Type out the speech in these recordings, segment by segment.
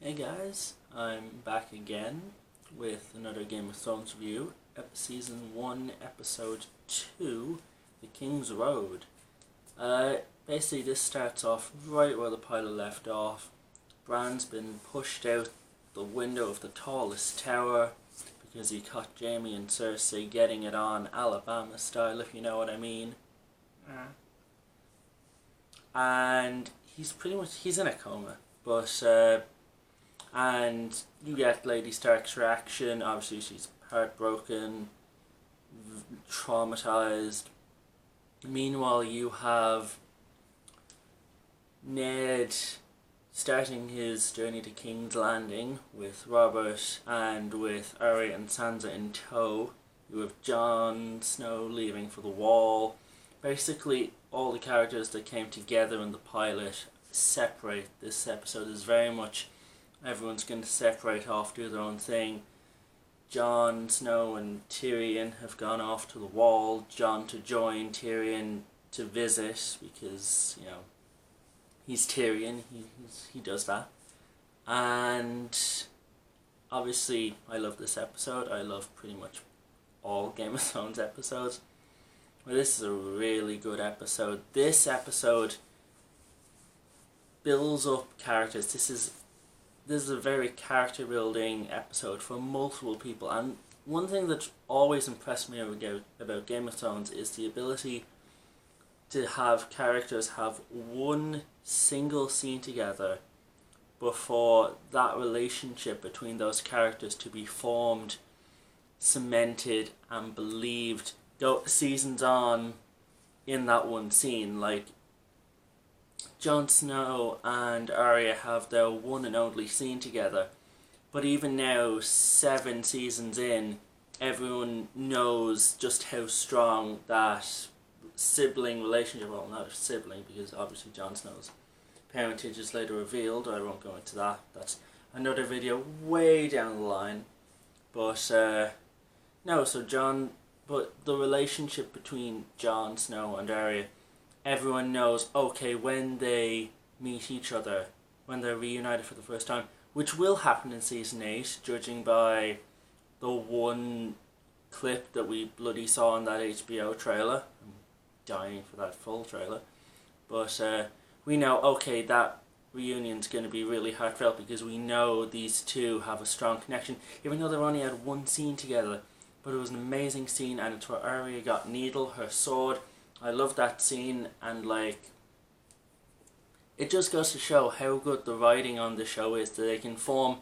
Hey guys, I'm back again with another Game of Thrones review, Season 1, Episode 2, The Kingsroad. Basically this starts off right where the pilot left off. Bran's been pushed out the window of the tallest tower because he caught Jaime and Cersei getting it on Alabama style, if you know what I mean. And he's in a coma, but and you get Lady Stark's reaction. Obviously she's heartbroken, traumatized. Meanwhile you have Ned starting his journey to King's Landing with Robert and with Arya and Sansa in tow. You have Jon Snow leaving for the Wall. Basically all the characters that came together in the pilot separate. This episode is very much everyone's going to separate off, do their own thing. Jon Snow and Tyrion have gone off to the Wall. Jon to join, Tyrion to visit because, you know, he's Tyrion, he does that. And obviously I love this episode. I love pretty much all Game of Thrones episodes. Well, this is a really good episode. This episode builds up characters. This is a very character building episode for multiple people, and one thing that always impressed me about Game of Thrones is the ability to have characters have one single scene together before that relationship between those characters to be formed, cemented and believed seasons on in that one scene. Like Jon Snow and Arya have their one and only scene together, but even now, 7 seasons in, everyone knows just how strong that sibling relationship, well, not a sibling because obviously Jon Snow's parentage is later revealed. I won't go into that, that's another video way down the line. But but the relationship between Jon Snow and Arya, everyone knows, okay, when they meet each other, when they're reunited for the first time, which will happen in Season 8, judging by the one clip that we bloody saw in that HBO trailer. I'm dying for that full trailer. But we know, okay, that reunion's going to be really heartfelt because we know these two have a strong connection, even though they've only had one scene together. But it was an amazing scene, and it's where Arya got Needle, her sword. I love that scene, and like, it just goes to show how good the writing on the show is, that they can form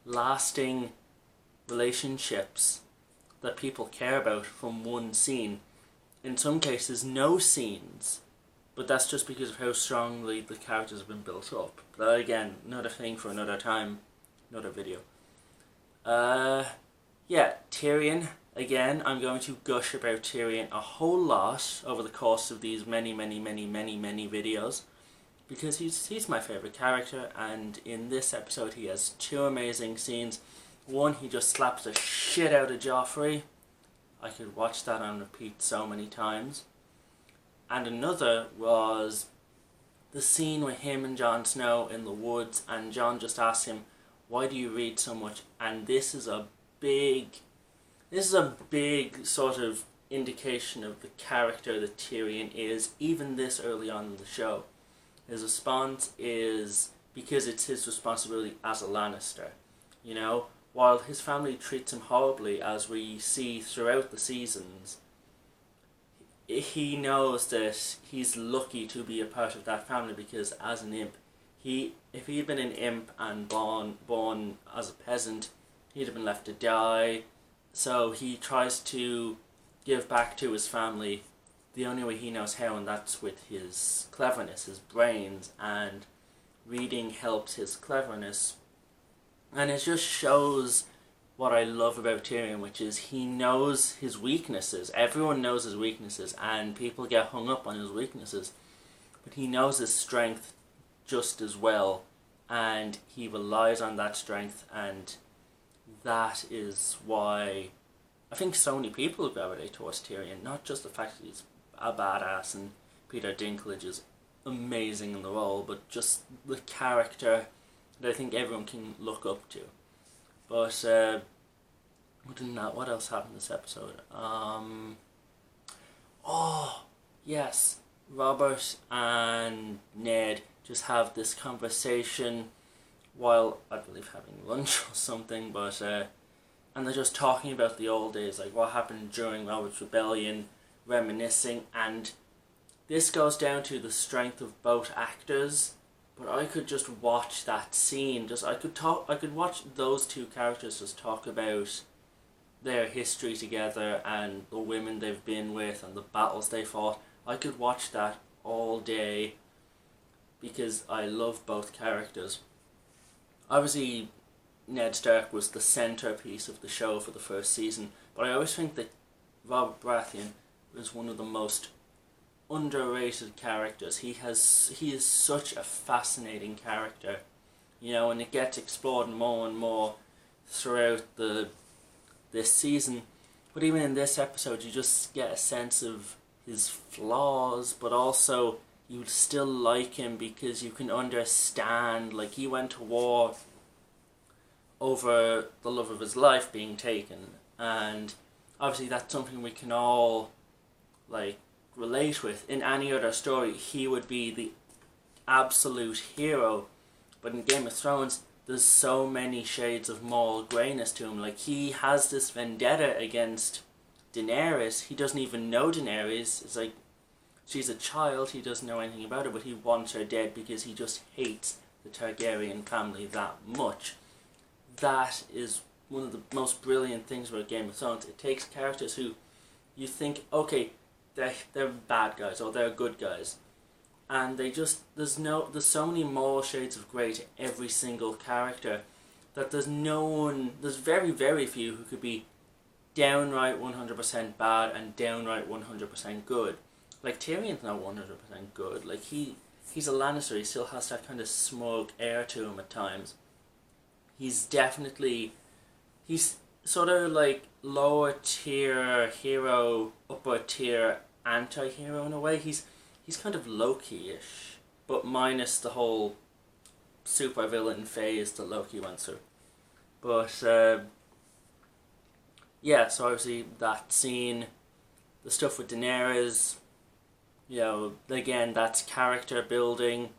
lasting relationships that people care about from one scene. In some cases, no scenes, but that's just because of how strongly the characters have been built up. But again, another thing for another time, another video. Yeah, Tyrion. Again, I'm going to gush about Tyrion a whole lot over the course of these many videos, because he's my favourite character, and in this episode he has 2 amazing scenes. One, he just slaps the shit out of Joffrey. I could watch that on repeat so many times. And another was the scene with him and Jon Snow in the woods, and Jon just asks him, why do you read so much? And this is a big sort of indication of the character that Tyrion is, even this early on in the show. His response is because it's his responsibility as a Lannister. You know, while his family treats him horribly, as we see throughout the seasons, he knows that he's lucky to be a part of that family, because as an imp, if he had been an imp and born as a peasant, he'd have been left to die. So he tries to give back to his family the only way he knows how, and that's with his cleverness, his brains, and reading helps his cleverness. And it just shows what I love about Tyrion, which is he knows his weaknesses. Everyone knows his weaknesses, and people get hung up on his weaknesses. But he knows his strength just as well, and he relies on that strength, and that is why I think so many people gravitate towards Tyrion. Not just the fact that he's a badass and Peter Dinklage is amazing in the role, but just the character that I think everyone can look up to. But other than that, what else happened this episode? Oh, yes, Robert and Ned just have this conversation while, I believe, having lunch or something, but and they're just talking about the old days, like what happened during Robert's rebellion, reminiscing, and this goes down to the strength of both actors. But I could just watch that scene. I could watch those two characters just talk about their history together and the women they've been with and the battles they fought. I could watch that all day because I love both characters. Obviously, Ned Stark was the centerpiece of the show for the first season, but I always think that Robert Baratheon was one of the most underrated characters. He is such a fascinating character, and it gets explored more and more throughout this season. But even in this episode, you just get a sense of his flaws, but also you still like him because you can understand, like, he went to war over the love of his life being taken, and obviously that's something we can all, like, relate with. In any other story, he would be the absolute hero, but in Game of Thrones, there's so many shades of moral greyness to him. Like, he has this vendetta against Daenerys. He doesn't even know Daenerys. It's like, she's a child, he doesn't know anything about her, but he wants her dead because he just hates the Targaryen family that much. That is one of the most brilliant things about Game of Thrones. It takes characters who you think, okay, they're bad guys or they're good guys, and there's so many moral shades of grey to every single character that there's very, very few who could be downright 100% bad and downright 100% good. Like, Tyrion's not 100% good. Like, he's a Lannister, he still has that kind of smug air to him at times. He's sort of like lower tier hero, upper tier anti-hero in a way. He's kind of Loki-ish, but minus the whole super villain phase that Loki went through. But yeah, so obviously that scene, the stuff with Daenerys, again, that's character building.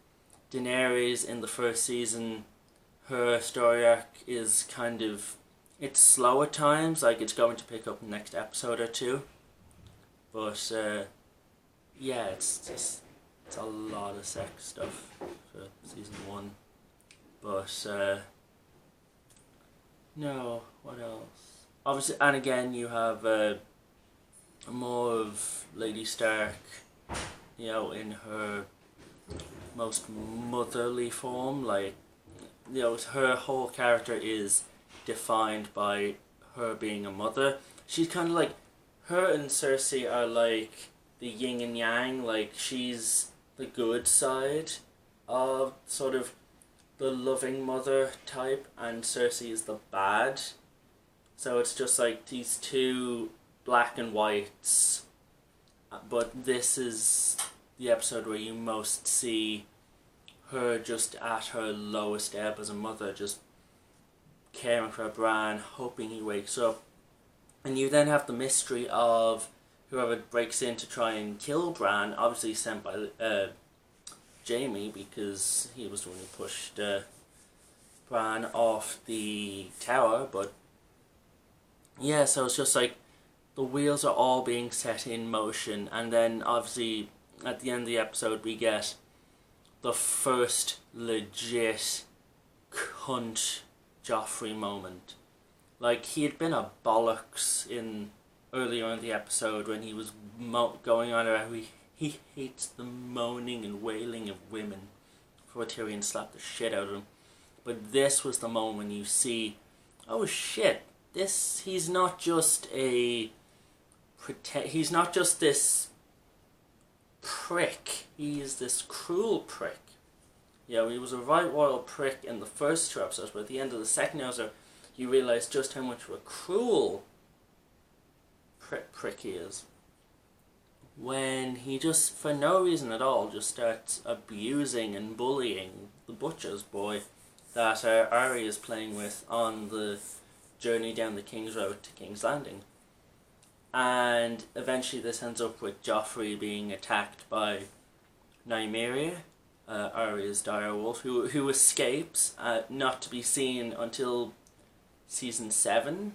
Daenerys in the first season, her story arc is kind of, it's slow at times, like it's going to pick up in the next episode or two. But yeah, it's a lot of sex stuff for season 1. But no, what else? Obviously, and again, you have more of Lady Stark, in her most motherly form. Like, her whole character is defined by her being a mother. She's kind of like, her and Cersei are like the yin and yang. Like, she's the good side of sort of the loving mother type, and Cersei is the bad. So it's just like these two black and whites. But this is the episode where you most see her just at her lowest ebb as a mother, just caring for Bran, hoping he wakes up. And you then have the mystery of whoever breaks in to try and kill Bran, obviously sent by Jaime, because he was the one who pushed Bran off the tower. But yeah, so it's just like the wheels are all being set in motion, and then obviously at the end of the episode we get the first legit cunt Joffrey moment. Like, he had been a bollocks earlier in the episode when he was going on about how he hates the moaning and wailing of women before Tyrion slapped the shit out of him. But this was the moment when you see, oh shit, he's not just he's not just this prick, he is this cruel prick. He was a right royal prick in the first 2 episodes, but at the end of the second episode, you realise just how much of a cruel prick he is. When he just, for no reason at all, just starts abusing and bullying the butcher's boy. that Arya is playing with on the journey down the Kingsroad to King's Landing. And eventually this ends up with Joffrey being attacked by Nymeria, Arya's direwolf, who escapes, not to be seen until season 7,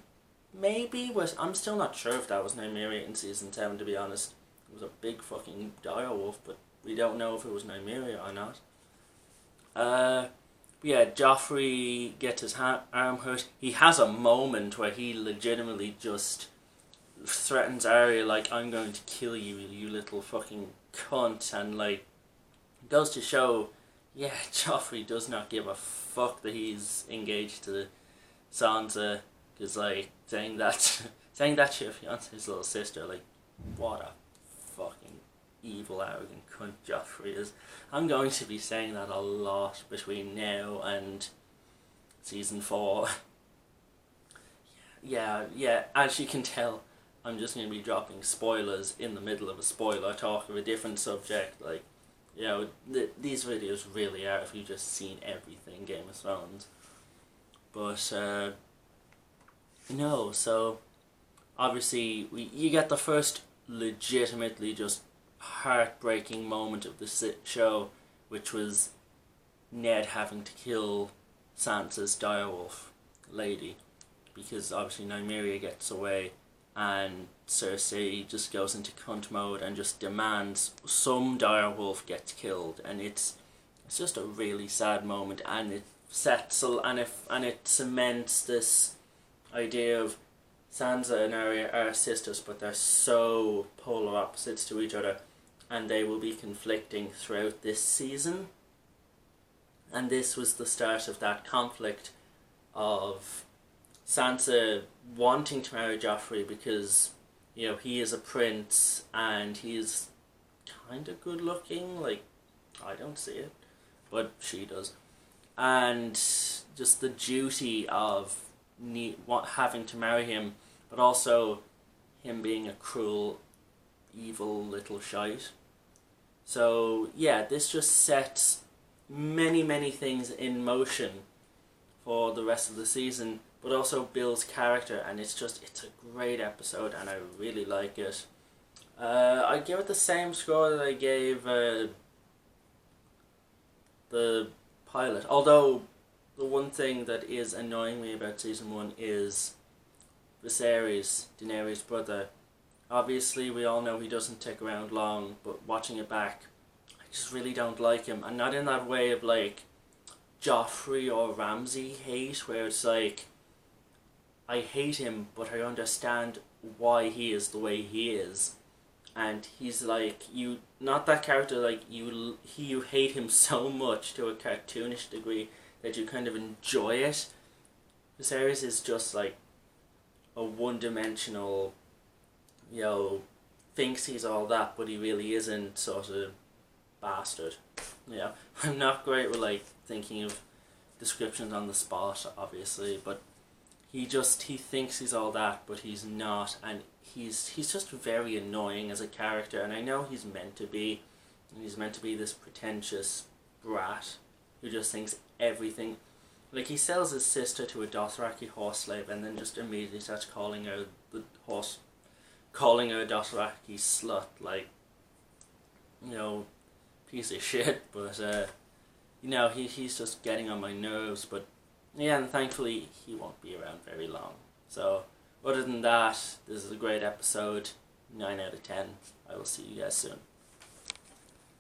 maybe? I'm still not sure if that was Nymeria in season 7, to be honest. It was a big fucking direwolf, but we don't know if it was Nymeria or not. Yeah, Joffrey gets his arm hurt. He has a moment where he legitimately just threatens Arya, like, I'm going to kill you, you little fucking cunt, and, like, goes to show, yeah, Joffrey does not give a fuck that he's engaged to Sansa, because, like, saying that to your fiance's little sister, like, what a fucking evil, arrogant cunt Joffrey is. I'm going to be saying that a lot between now and season 4. Yeah, as you can tell, I'm just going to be dropping spoilers in the middle of a spoiler talk of a different subject. Like, you know, these videos really are if you've just seen everything Game of Thrones. But, no, so, obviously, you get the first legitimately just heartbreaking moment of the show, which was Ned having to kill Sansa's direwolf lady, because obviously Nymeria gets away, and Cersei just goes into cunt mode and just demands some direwolf gets killed, and it's just a really sad moment, and it sets and it cements this idea of Sansa and Arya are sisters, but they're so polar opposites to each other, and they will be conflicting throughout this season. And this was the start of that conflict of Sansa wanting to marry Joffrey because, you know, he is a prince and he's kind of good looking. Like, I don't see it, but she does. And just the duty of having to marry him, but also him being a cruel, evil little shite. So yeah, this just sets many things in motion for the rest of the season, but also builds character, and it's a great episode, and I really like it. I give it the same score that I gave the pilot, although the one thing that is annoying me about season 1 is Daenerys' brother. Obviously, we all know he doesn't stick around long, but watching it back, I just really don't like him. And not in that way of, like, Joffrey or Ramsay hate, where it's like, I hate him, but I understand why he is the way he is. And he's like, not that character, like, you hate him so much to a cartoonish degree that you kind of enjoy it. Viserys is just, like, a one-dimensional, you know, thinks he's all that, but he really isn't, sort of bastard. Yeah, I'm not great with, like, thinking of descriptions on the spot, obviously, but he thinks he's all that, but he's not, and he's just very annoying as a character, and I know he's meant to be this pretentious brat who just thinks everything. Like, he sells his sister to a Dothraki horse slave and then just immediately starts calling her a Dothraki slut, like, you know, piece of shit, but, you know, he's just getting on my nerves, but, yeah, and thankfully, he won't be around very long. So, other than that, this is a great episode, 9 out of 10. I will see you guys soon.